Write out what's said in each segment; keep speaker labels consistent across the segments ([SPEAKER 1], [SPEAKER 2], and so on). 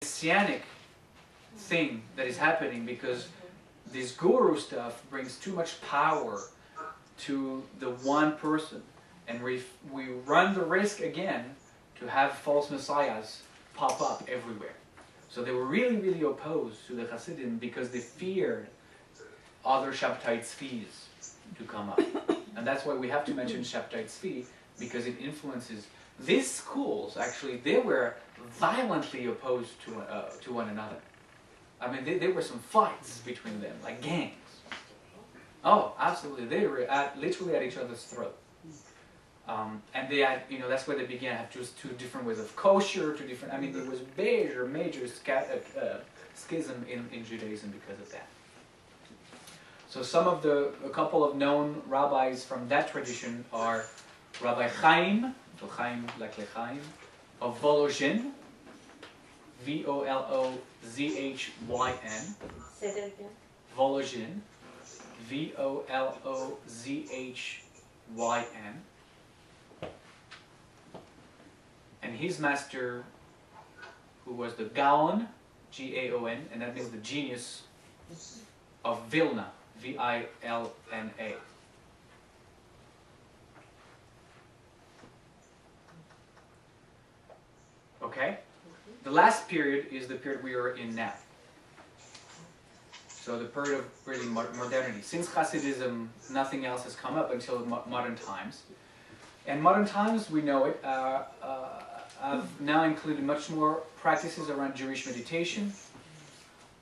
[SPEAKER 1] messianic thing that is happening because this guru stuff brings too much power to the one person, and we run the risk again to have false messiahs pop up everywhere. So they were really, really opposed to the Hasidim because they feared other Shabtai Tzvis to come up. And that's why we have to mention Shabtai Tzvi, because it influences. These schools, actually, they were violently opposed to one another. I mean, there were some fights between them, like gangs. Oh, absolutely. They were literally at each other's throat. And they had, that's where they began to have just two different ways of kosher, two different, I mean, there was major schism in Judaism because of that. So a couple of known rabbis from that tradition are Rabbi Chaim, so Chaim like Lechaim, of Volozhin, V-O-L-O-Z-H-Y-N.
[SPEAKER 2] Say that again.
[SPEAKER 1] Volozhin, V-O-L-O-Z-H-Y-N. And his master, who was the Gaon, G-A-O-N, and that means the genius of Vilna, V-I-L-N-A. Okay? The last period is the period we are in now. So the period of really modernity. Since Hasidism, nothing else has come up until modern times. And modern times, we know it, have now included much more practices around Jewish meditation,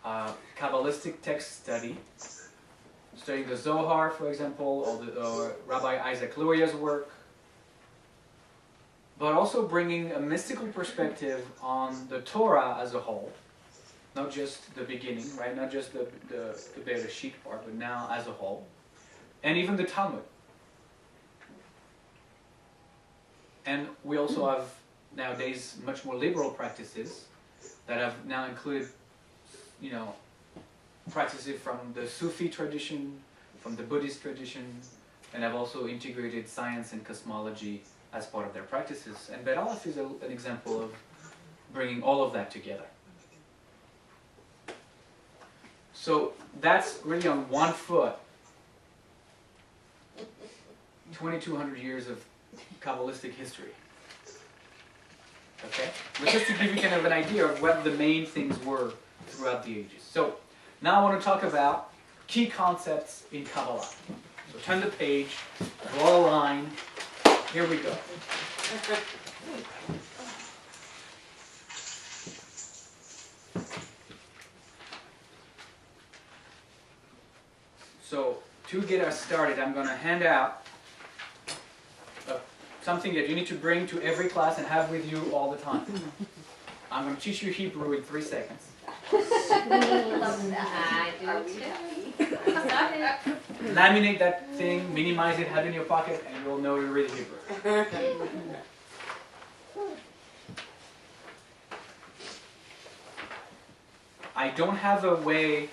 [SPEAKER 1] Kabbalistic text study, studying the Zohar, for example, or Rabbi Isaac Luria's work, but also bringing a mystical perspective on the Torah as a whole, not just the beginning, right? Not just the Bereshit part, but now as a whole, and even the Talmud. And we also have nowadays much more liberal practices that have now included, practices from the Sufi tradition, from the Buddhist tradition, and have also integrated science and cosmology as part of their practices. And Bet Alef is an example of bringing all of that together. So that's really on one foot, 2,200 years of Kabbalistic history. Okay? But just to give you kind of an idea of what the main things were throughout the ages. So now I want to talk about key concepts in Kabbalah. So turn the page, draw a line. Here we go. So to get us started, I'm going to hand out something that you need to bring to every class and have with you all the time. I'm going to teach you Hebrew in 3 seconds. Laminate that thing, minimize it, have it in your pocket, and you'll know you're reading Hebrew. I don't have a way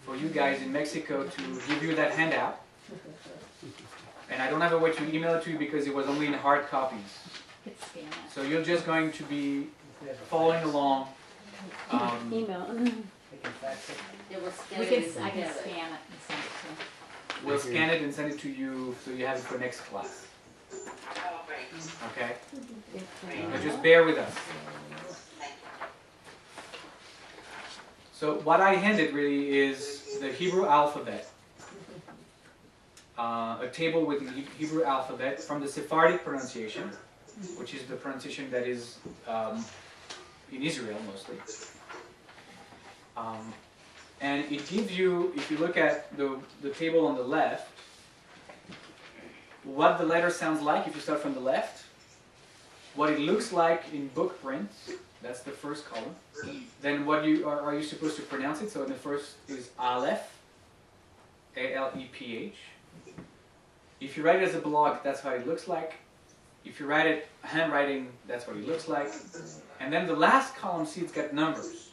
[SPEAKER 1] for you guys in Mexico to give you that handout. And I don't have a way to email it to you because it was only in hard copies. So you're just going to be following along.
[SPEAKER 2] Email.
[SPEAKER 3] I can scan it and send it to you.
[SPEAKER 1] We'll scan it and send it to you so you have it for next class. Okay? But just bear with us. So what I handed really is the Hebrew alphabet. A table with the Hebrew alphabet from the Sephardic pronunciation, which is the pronunciation that is in Israel mostly. And it gives you, if you look at the table on the left, what the letter sounds like if you start from the left, what it looks like in book print, that's the first column. Then what are you supposed to pronounce it? So the first is Alef, A-L-E-P-H. If you write it as a block, that's how it looks like. If you write it handwriting, that's what it looks like. And then the last column, see, it's got numbers.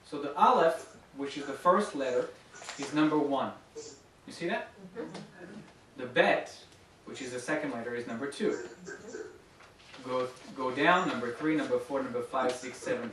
[SPEAKER 1] So the Aleph, which is the first letter, is number 1. You see that? The Bet, which is the second letter, is number 2. go down, number 3, number 4, number 5, 6, 7,